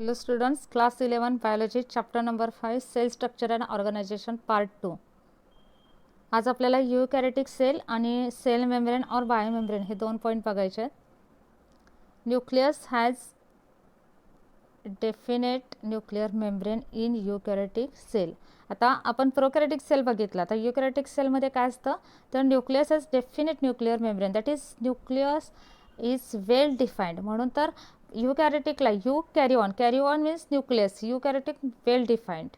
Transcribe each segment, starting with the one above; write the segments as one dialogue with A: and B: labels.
A: Hello students, class 11 biology chapter number 5 cell structure and organization part 2. आज आपल्याला eukaryotic cell आणि cell membrane or biomembrane हे दोन point बघायचे आहेत. Nucleus has definite nuclear membrane in eukaryotic cell. आता आपण प्रोकॅरियोटिक सेल बघितला, तर यूकॅरियोटिक सेलमध्ये काय असतं, तर nucleus has definite nuclear membrane, that is nucleus is well defined. म्हणून तर यूकॅरियोटिकला eu karyon means nucleus, eukaryotic well defined.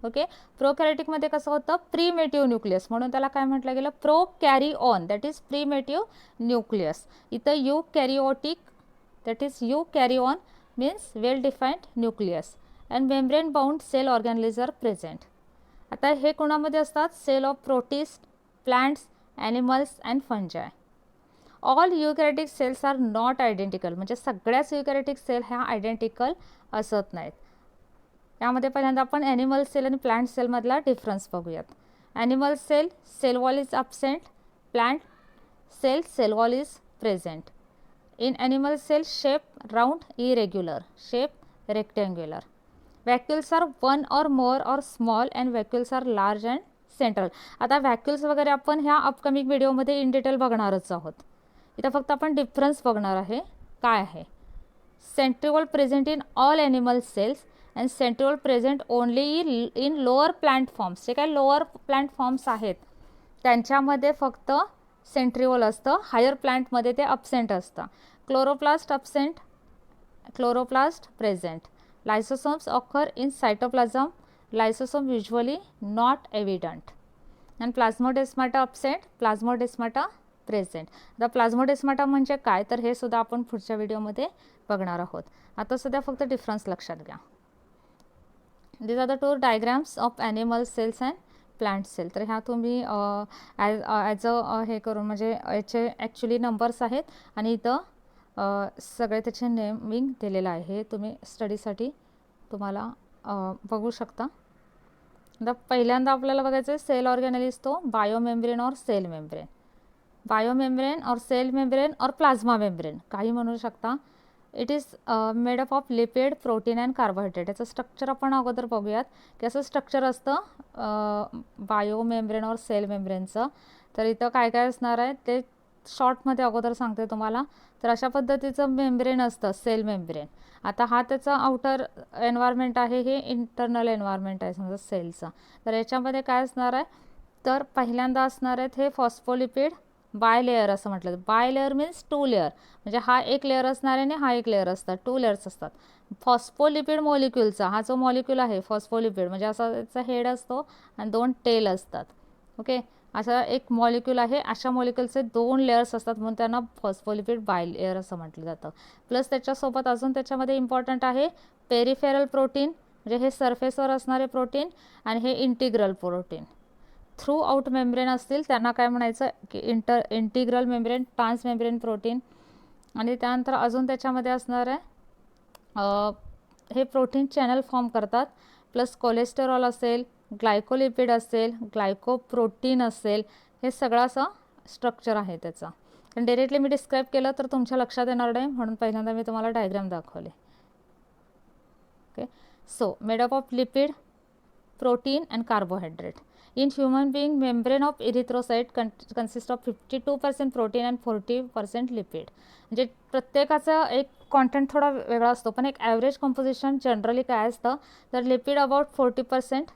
A: Okay. प्रोकॅरियोटिकमध्ये कसं होतं, प्रीमेटिव्ह न्यूक्लियस, म्हणून त्याला काय म्हटलं गेलं, pro karyon, that is primitive nucleus. इथं eukaryotic that is eu karyon means well defined nucleus and membrane bound cell organelles are present. आता हे कोणामध्ये असतात, cell of protist, plants, animals and fungi. All eukaryotic cells are not identical, म्हणजे सगळ्याच यूकॅरियोटिक sale ह्या identical असत नाहीत. यामध्ये पहिल्यांदा आपण ॲनिमल सेल आणि प्लांट सेलमधला डिफरन्स बघूयात. Animal cell, cell wall is absent. Plant cell, cell wall is present. In animal cell, shape round, irregular, shape rectangular. Vacuoles are one or more or small and vacuoles are large and central. आता vacuoles वगैरे आपण ह्या upcoming व्हिडिओमध्ये in detail बघणारच आहोत. इथं फक्त आपण difference बघणार आहे काय आहे. Centriole present in all animal cells and centriole present only in lower plant forms. जे काही लोअर प्लांट फॉर्म्स आहेत त्यांच्यामध्ये फक्त सेंट्रिओल असतं, हायर प्लांटमध्ये ते ॲब्सेंट असतं. Chloroplast absent, chloroplast present. Lysosomes occur in cytoplasm, lysosome usually not evident. And plasmodesmata absent, plasmodesmata present. आता प्लाझ्मोडेस्माटा म्हणजे काय, तर हे सुद्धा आपण पुढच्या व्हिडिओमध्ये बघणार आहोत. आता सध्या फक्त डिफरन्स लक्षात घ्या. These are the two diagrams of animal cells and plant cell. तर ह्या तुम्ही ॲज अ हे करून, म्हणजे याचे ॲक्च्युली नंबर्स आहेत आणि इथं सगळे त्याचे नेमिंग दिलेलं आहे. हे तुम्ही स्टडीसाठी तुम्हाला बघू शकता. आता पहिल्यांदा आपल्याला बघायचं आहे सेल ऑर्गॅनेलिस, तो बायोमेम्ब्रेन और सेल मेम्ब्रेन. बायोमेम्ब्रेन और सेल मेम्ब्रेन और प्लाझ्मा मेम्ब्रेन काही म्हणू शकता. It is made up of lipid, protein and carbohydrate. याचं स्ट्रक्चर आपण अगोदर बघूयात की असं स्ट्रक्चर असतं बायोमेम्ब्रेन और सेल मेम्ब्रेनचं. तर इथं काय काय असणार आहे ते शॉर्टमध्ये अगोदर सांगते तुम्हाला. तर अशा पद्धतीचं मेम्ब्रेन असतं सेल मेम्ब्रेन. आता हा त्याचा आउटर एन्व्हायरमेंट आहे, हे इंटरनल एन्व्हायरमेंट आहे समजा सेलचा. तर याच्यामध्ये काय असणार आहे, तर पहिल्यांदा असणार आहेत हे फॉस्फोलिपिड बाय लेअर असं म्हटलं. Bilayer means two layer, म्हणजे हा एक लेअर असणार आहे आणि हा एक लेअर असतात, टू लेअर्स असतात. फॉस्फोलिपिड मॉलिक्युलचा हा जो मॉलिक्यूल आहे फॉस्फोलिपिड, म्हणजे असा त्याचा हेड असतो आणि दोन टेल असतात. ओके. असा एक मॉलिक्यूल आहे, अशा मॉलिक्यूलचे दोन लेअर्स असतात म्हणून त्यांना फॉस्फोलिपिड बाय लेअर असं म्हटलं जातं. प्लस त्याच्यासोबत अजून त्याच्यामध्ये इम्पॉर्टंट आहे पेरिफेरल प्रोटीन, म्हणजे हे सरफेसवर असणारे प्रोटीन, आणि हे integral protein. Throughout membrane असतील त्यांना काय म्हणायचं की integral membrane, transmembrane protein. आणि त्यानंतर अजून त्याच्यामध्ये असणार आहे हे प्रोटीन चॅनल फॉर्म करतात. प्लस कोलेस्टेरॉल असेल, ग्लायकोलिपिड असेल, ग्लायकोप्रोटीन असेल, हे सगळं असं स्ट्रक्चर आहे त्याचं. आणि डायरेक्टली मी डिस्क्राईब केलं तर तुमच्या लक्षात येणार नाही, म्हणून पहिल्यांदा मी तुम्हाला डायग्राम दाखवले. Okay. So made up of lipid, protein and carbohydrate. In human being, membrane of erythrocyte consists of 52% protein and 40% lipid. म्हणजे प्रत्येकाचा एक कॉन्टेंट थोडा वेगळा असतो, पण एक ॲव्हरेज कंपोजिशन जनरली काय असतं, तर लिपिड अबाउट 40%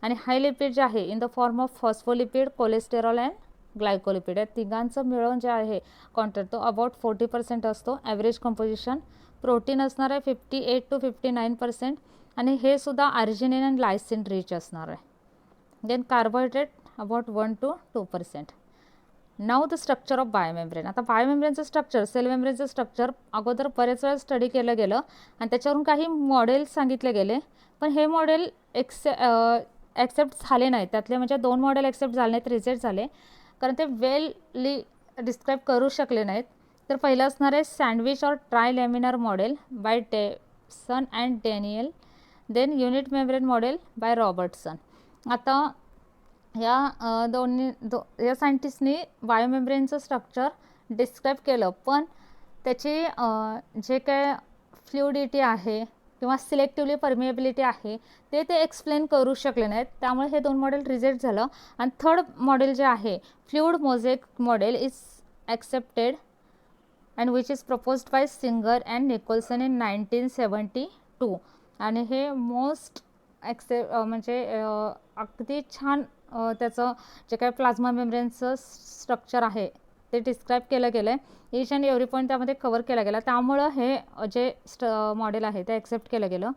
A: आणि हाय लिपिड जे आहे in the form of phospholipid, cholesterol and glycolipid. या तिघांचं मिळून जे आहे कॉन्टेंट तो अबाउट 40% असतो ॲव्हरेज कंपोजिशन. प्रोटीन असणार आहे 58 to 59% आणि हे सुद्धा आर्जिनिन अँड लायसिन रिच असणार आहे. Then carbohydrate about 1 to 2%. Now the structure of biomembrane. आता बायोमेम्ब्रेनचं स्ट्रक्चर, सेल मेम्ब्रेनचं स्ट्रक्चर अगोदर बरेच वेळा स्टडी केलं गेलं आणि त्याच्यावरून काही मॉडेल सांगितले गेले, पण हे मॉडेल ॲक्सेप्ट झाले नाहीत. त्यातले म्हणजे 2 मॉडेल ॲक्सेप्ट झाले नाहीत, रिजेक्ट झाले, कारण ते वेलली डिस्क्राईब करू शकले नाहीत. तर पहिलं असणार आहे sandwich or trilaminar model by Davson and Danielli. Then unit membrane model by Robertson. आता या या सायंटिस्टनी बायोमेम्ब्रेनचं स्ट्रक्चर डिस्क्राईब केलं, पण त्याची जे काय फ्लुइडिटी आहे, किंवा सिलेक्टिव्हली परमिएबिलिटी आहे ते एक्सप्लेन करू शकले नाहीत, त्यामुळे हे 2 मॉडेल रिजेक्ट झालं. आणि थर्ड मॉडेल जे आहे fluid mosaic model is accepted and which is proposed by singer and Nicholson in 1972. आणि हे मोस्ट म्हणजे अगदी छान त्याचं जे काही प्लाझ्मा मेम्ब्रेनचं स्ट्रक्चर आहे ते डिस्क्राईब केलं गेलं आहे. ईच अँड एव्हरी पॉईंट त्यामध्ये कवर केला गेला, त्यामुळं हे जे मॉडेल आहे ते ॲक्सेप्ट केलं गेलं.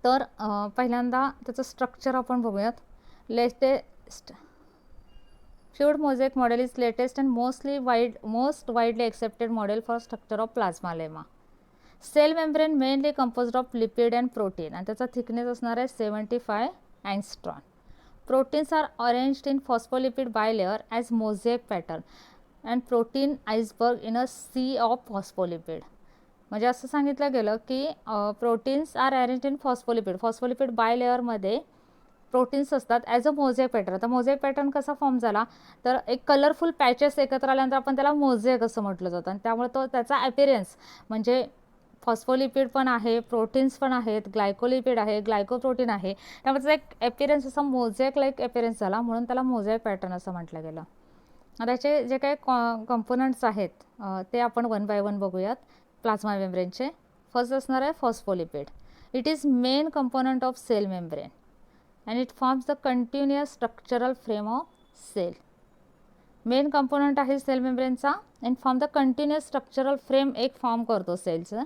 A: तर पहिल्यांदा त्याचं स्ट्रक्चर आपण बघूयात. Latest fluid mosaic model is latest and most widely accepted model for structure of plasmalemma. Cell membrane mainly composed of lipid and protein, आणि त्याचा थिकनेस असणार आहे 75 angstrom. Proteins are arranged in phospholipid bilayer as mosaic pattern and protein iceberg in a sea of phospholipid. म्हणजे असं सांगितलं गेलं की proteins are arranged in phospholipid बायलेअरमध्ये प्रोटीन्स असतात ॲज अ मोझेक पॅटर्न. आता मोझेक पॅटर्न कसा फॉर्म झाला, तर एक कलरफुल पॅचेस एकत्र आल्यानंतर आपण त्याला मोझेक असं म्हटलं जातं, आणि त्यामुळे तो त्याचा ॲपिरियन्स म्हणजे फॉस्फोलिपिड पण आहे, प्रोटीन्स पण आहेत, ग्लायकोलिपिड आहे, ग्लायकोप्रोटीन आहे, त्यामुळे त्याचा एक ॲपिरियन्स असा मोझेक लाईक ॲपिरियन्स झाला, म्हणून त्याला मोझेक पॅटर्न असं म्हटलं गेलं. त्याचे जे काही कंपोनंट्स आहेत ते आपण 1 बाय 1 बघूयात प्लाझ्मा मेम्ब्रेनचे. फर्स्ट असणार आहे phospholipid. It is main component of cell membrane and it forms the continuous structural frame of cell. Main component आहे सेल मेम्ब्रेनचा and form the continuous structural frame एक फॉर्म करतो सेलचं.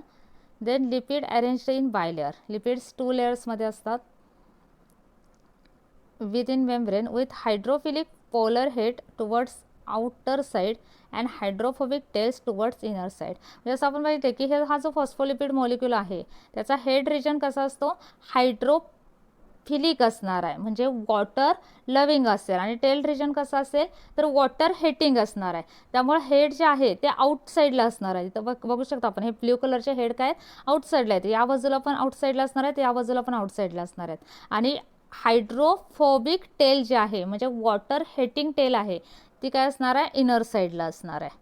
A: Then lipid arranged in bilayer. Lipids 2 लेयर्समध्ये असतात within membrane with hydrophilic polar head towards outer side and hydrophobic tails towards inner side. म्हणजे असं आपण माहिती आहे की हा जो फॉस्फोलिपिड मॉलिक्यूल आहे त्याचा हेड रिजन कसा असतो, हायड्रोफिलिक असणार आहे, म्हणजे वॉटर लविंग असेल, आणि टेल रिजन कसा असेल तर वॉटर हेटिंग असणार आहे. त्यामुळे हेड जे आहे ते आउटसाईडला असणार आहे. तर बघू शकतो आपण हे ब्ल्यू कलरचे हेड काय आउटसाईडला आहेत, या बाजूला पण आउटसाईडला असणार आहेत, या बाजूला पण आउटसाईडला असणार आहेत. आणि हायड्रोफोबिक टेल जे आहे म्हणजे वॉटर हेटिंग टेल आहे ती काय असणार आहे, इनर साईडला असणार आहे.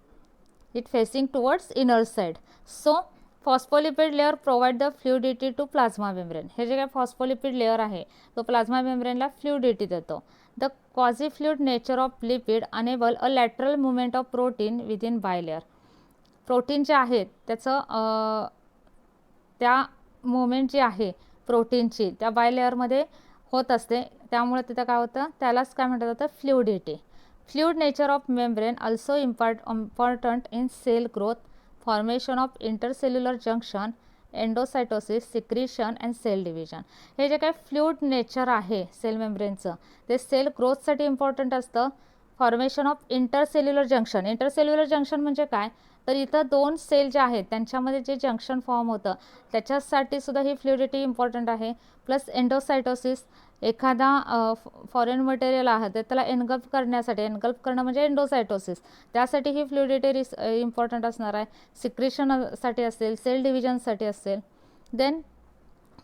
A: It facing towards inner side. So phospholipid layer provide the fluidity to plasma membrane. हे जे काय फॉस्फोलिपिड लेअर आहे तो प्लाझ्मा मेम्ब्रेनला फ्लुइडिटी देतो. The quasi fluid nature of lipid enable a lateral movement of protein within bilayer. Protein जे आहेत त्याचं त्या मुवमेंट जी आहे प्रोटीनची त्या बायलेअरमध्ये होत असते, त्यामुळे तिथं काय होतं त्यालाच काय म्हटलं जातं fluidity. Fluid nature of membrane also important in cell growth, formation of intercellular junction, endocytosis, secretion and cell division. हे जे काही फ्लुइड नेचर आहे सेल मेम्ब्रेनचं ते सेल ग्रोथसाठी इम्पॉर्टंट असतं. Formation of intercellular junction. Intercellular junction म्हणजे काय, तर इथं 2 सेल जे आहेत त्यांच्यामध्ये जे जंक्शन फॉर्म होतं त्याच्यासाठी सुद्धा ही फ्लुइडिटी इम्पॉर्टंट आहे. प्लस एंडोसायटोसिस, एखादा फॉरेन मटेरियल आहे तर त्याला एनगल्फ करण्यासाठी, एनगल्फ करणं म्हणजे एंडोसायटोसिस, त्यासाठी ही फ्लुइडिटी इम्पॉर्टंट असणार आहे. सिक्रिशनसाठी असेल, सेल डिव्हिजनसाठी असेल. Then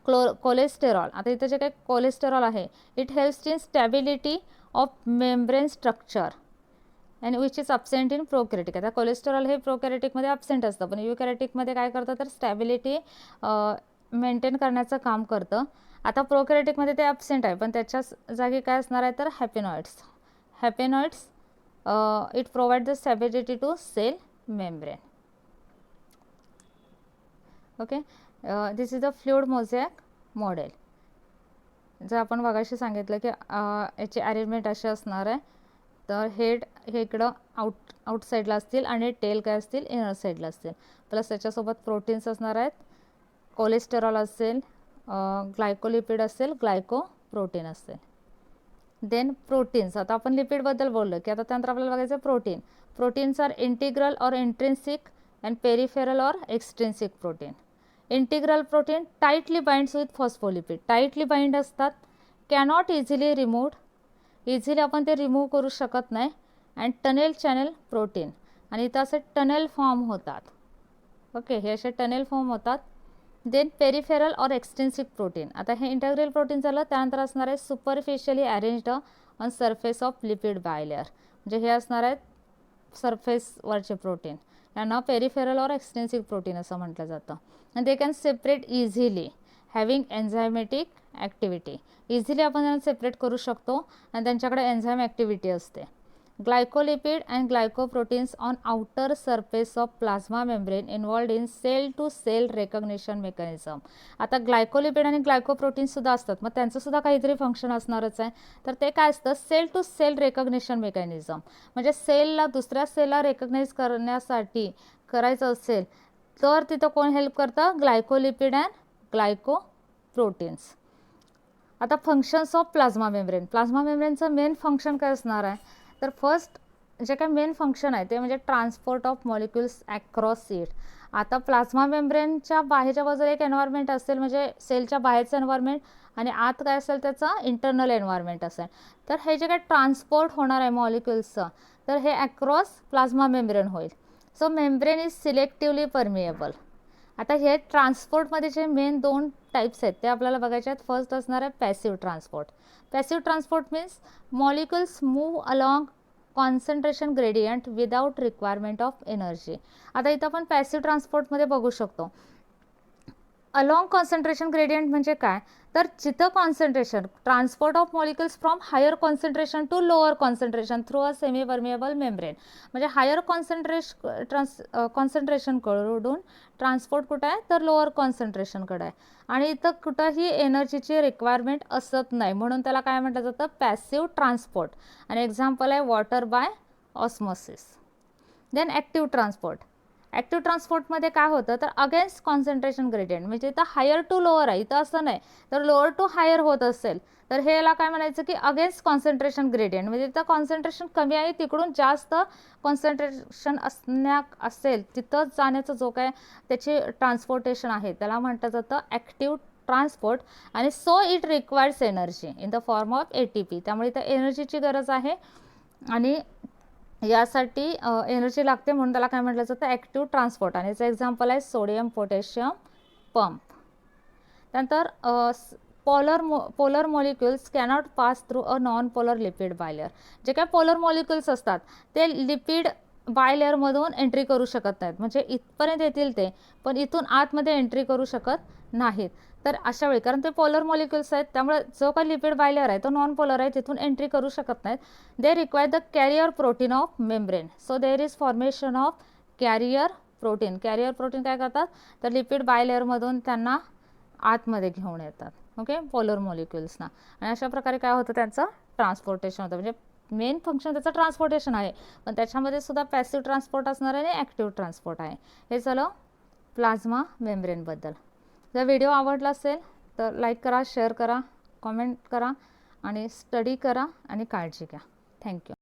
A: cholesterol. आता इथं जे काही कोलेस्टेरॉल आहे it helps in stability of membrane structure and which is absent in prokaryotic. आता कोलेस्टेरॉल हे प्रोकॅरिटिकमध्ये अब्सेंट असतं, पण युकॅरिटिकमध्ये काय करतं तर स्टॅबिलिटी मेंटेन करण्याचं काम करतं. आता प्रोकॅरिटिकमध्ये ते अब्सेंट आहे, पण त्याच्या जागी काय असणार आहे तर hopanoids. Hopanoids it provide the stability to cell membrane. Okay, this is the fluid mosaic model. जर आपण बघाशी सांगितलं की याची अरेंजमेंट अशी असणार आहे, तर हेड हे इकडं आउटसाईडला असतील आणि टेल काय असतील इनर साईडला असतील. प्लस त्याच्यासोबत प्रोटीन्स असणार आहेत, कोलेस्टेरॉल असेल, ग्लायकोलिपिड असेल, ग्लायकोप्रोटीन असेल. Then proteins. आता आपण लिपिडबद्दल बोललो की आता त्यानंतर आपल्याला बघायचं protein. Proteins are integral or intrinsic and peripheral or extrinsic protein. Integral protein tightly binds with phospholipid. Tightly bind असतात, कॅनॉट इझिली रिमूव्ड. इझिली आपण ते रिमूव्ह करू शकत नाही. And tunnel channel protein. आणि इथं असे टनेल फॉर्म होतात. ओके, हे असे टनेल फॉर्म होतात. Then peripheral or extrinsic protein. आता हे इंटिग्रल प्रोटीन झालं, त्यानंतर असणार आहे superficially arranged on surface of lipid bilayer. म्हणजे हे असणार आहेत सरफेसवरचे प्रोटीन. यांना पेरिफेरल और एक्सटेन्सिव्ह प्रोटीन असं म्हटलं जातं. आणि they can separate easily having enzymatic activity. Easily आपण त्यांना सेपरेट करू शकतो आणि त्यांच्याकडे एन्झाईम ॲक्टिव्हिटी असते. Glycolipid and glycoproteins on outer surface of plasma membrane involved in cell to cell recognition mechanism. आता ग्लायकोलिपिड आणि ग्लायकोप्रोटीन्स सुद्धा असतात, मग त्यांचं सुद्धा काहीतरी फंक्शन असणारच आहे. तर ते काय असतं, cell to cell recognition mechanism. म्हणजे सेलला दुसऱ्या सेलला रेकग्नाइज करण्यासाठी करायचं असेल तर तिथं कोण हेल्प करतं, ग्लायकोलिपिड अँड ग्लायकोप्रोटीन्स. आता functions of plasma membrane. Plasma मेम्ब्रेनचं मेन फंक्शन काय असणार आहे, तर फर्स्ट जे काय मेन फंक्शन आहे ते म्हणजे transport of molecules across it. आता प्लाझ्मा मेम्ब्रेनच्या बाहेरच्या बाजूला एक एन्व्हायरमेंट असेल, म्हणजे सेलच्या बाहेरचं एन्व्हायरमेंट, आणि आत काय असेल त्याचा इंटरनल एन्व्हायरमेंट असेल. तर हे जे काय ट्रान्सपोर्ट होणार आहे मॉलिक्युल्सचं, तर हे अक्रॉस प्लाझ्मा मेम्ब्रेन होईल. So membrane is selectively permeable. आता हे ट्रान्सपोर्टमध्ये जे मेन 2 टाईप्स आहेत ते आपल्याला बघायचे आहेत. फर्स्ट असणार आहे passive transport. Passive transport means molecules move along concentration gradient without requirement of energy. आता इथं आपण पॅसिव्ह ट्रान्सपोर्टमध्ये बघू शकतो. अलॉंग कॉन्सन्ट्रेशन ग्रेडियंट म्हणजे काय, तर जिथं concentration transport of molecules from higher concentration to lower concentration through a semi permeable membrane. म्हणजे हायर कॉन्सन्ट्रेशनकडून ट्रान्सपोर्ट कुठं आहे, तर लोअर कॉन्सन्ट्रेशनकडे आहे. आणि इथं कुठंही एनर्जीची रिक्वायरमेंट असत नाही, म्हणून त्याला काय म्हटलं जातं, पॅसिव्ह ट्रान्सपोर्ट. आणि एक्झाम्पल आहे water by osmosis. Then active transport. Active ट्रान्सपोर्टमध्ये काय होतं, तर अगेन्स्ट कॉन्सन्ट्रेशन ग्रेडियंट. म्हणजे इथं हायर टू लोअर आहे, इथं असं नाही. तर लोअर टू हायर होत असेल तर हे याला काय म्हणायचं की अगेन्स्ट कॉन्सन्ट्रेशन ग्रेडियंट. म्हणजे इथं कॉन्सन्ट्रेशन कमी आहे, तिकडून जास्त कॉन्सन्ट्रेशन असेल तिथं जाण्याचं जो काय त्याची ट्रान्सपोर्टेशन आहे त्याला म्हटलं जातं ॲक्टिव्ह ट्रान्सपोर्ट. आणि so it requires energy in the form of ATP. त्यामुळे इथं एनर्जीची गरज आहे आणि यासाठी एनर्जी लागते, म्हणून त्याला काय म्हटलं जातं, ॲक्टिव्ह ट्रान्सपोर्ट. आणि याचं एक्झाम्पल आहे सोडियम पोटॅशियम पंप. त्यानंतर polar molecules cannot pass through a non polar lipid bilayer. जे काय पोलर मॉलिक्युल्स असतात ते लिपिड बायलेअरमधून एंट्री करू शकत नाहीत. म्हणजे इथपर्यंत येतील ते, पण इथून आतमध्ये एंट्री करू शकत नाहीत. तर अशा वेळी, कारण ते पोलर मॉलिक्युल्स आहेत त्यामुळे जो काही लिपिड बायलेअर आहे तो नॉन पोलर आहे, तिथून एंट्री करू शकत नाहीत. They require the carrier protein of membrane. So there is formation of carrier protein. Carrier protein काय करतात, तर लिपिड बायलेअरमधून त्यांना आतमध्ये घेऊन येतात, ओके, पोलर मॉलिक्युल्सना. आणि अशा प्रकारे काय होतं, त्यांचं ट्रान्सपोर्टेशन होतं. म्हणजे मेन फंक्शन त्याचं ट्रान्सपोर्टेशन आहे, पण त्याच्यामध्ये सुद्धा पॅसिव्ह ट्रान्सपोर्ट असणार आहे आणि ॲक्टिव्ह ट्रान्सपोर्ट आहे. हे झालं प्लाझ्मा मेम्ब्रेनबद्दल. जर व्हिडिओ आवडला असेल तर लाईक करा, शेअर करा, कॉमेंट करा आणि स्टडी करा आणि काळजी घ्या. थँक्यू.